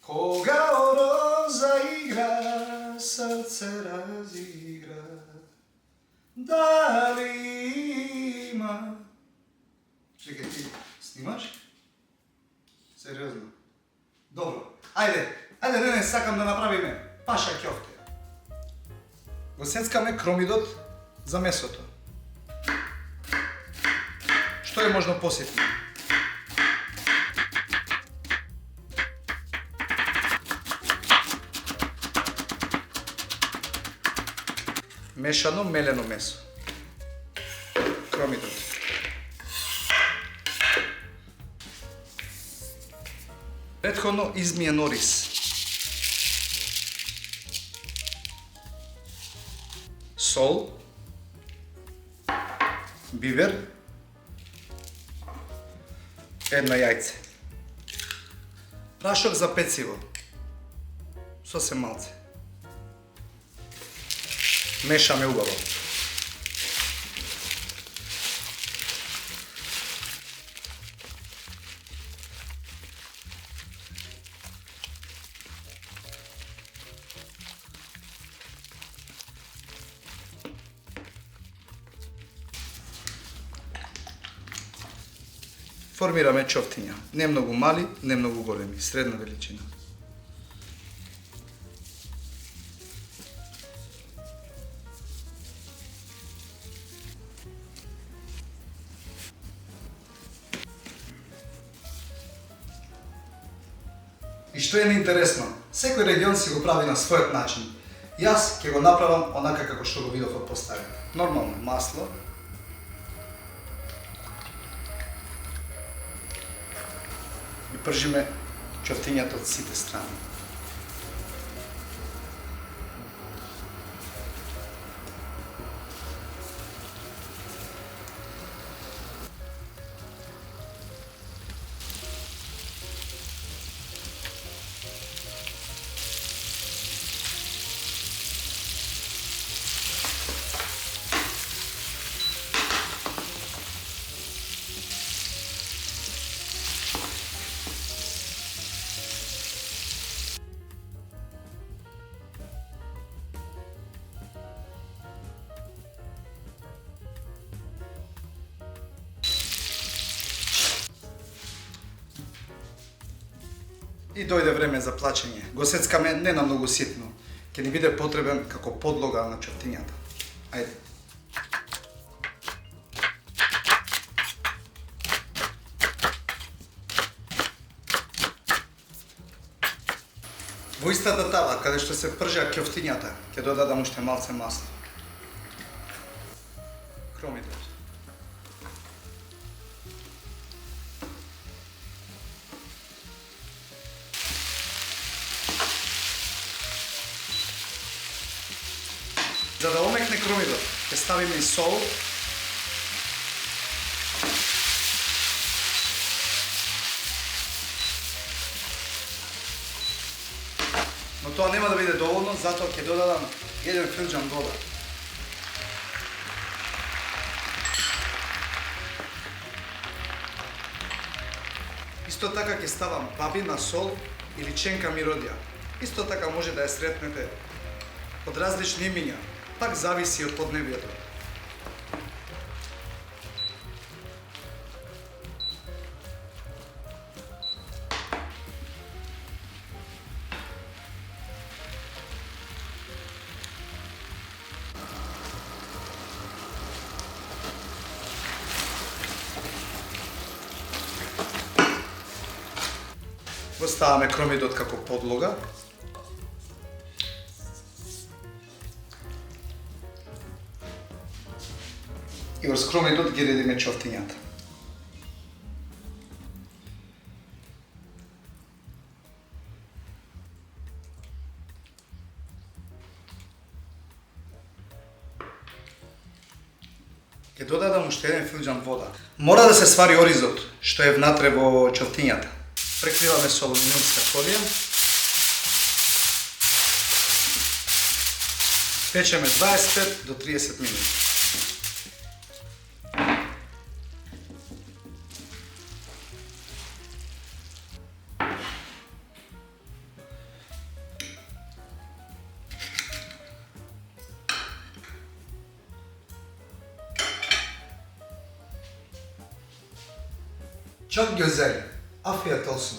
Кога оро заигра, срце разигра, дали има... Чекай, ти снимаш? Сериозно? Добро. Ајде, не, сакам да направиме паша ќофте. Го сецкаме кромидот за месото. Што е можно посетно? Мешано мелено месо. Кромидот. Претходно измиен ориз. Сол. Бивер. Едно јајце. Прашок за пecivo. Сосем малце. Мешаме убаво. Формираме ќофтиња. Не многу мали, не многу големи, средна величина. И што е неинтересно, секој регион си го прави на својот начин. Јас ќе го направам онака како што го видов од постави. Нормално масло. И пржиме ќофтињата од сите страни. И дојде време за плачење. Го сецкаме не на многу ситно. Ќе ни биде потребен како подлога на ќофтињата. Ајде. Во истата тава, каде што се пржа ќофтињата, ќе додадам уште малце масло. Кромидот. За да омекне кромидот, ќе ставиме и сол. Но тоа нема да биде доволно, затоа ќе додадам 1 филџан вода. Исто така ќе ставам бабина сол или ченка миродија. Исто така може да ја сретнете од различни имиња. Пак зависи од поднебјето. Го ставаме кромидот како подлога. И врз кромидот ги редиме ќофтињата. Ќе додадам уште 1 филџан вода. Мора да се свари оризот, што е внатре во ќофтињата. Прекриваме со алуминиумска фолија. Печеме 25 до 30 минути. Çok güzel. Afiyet olsun.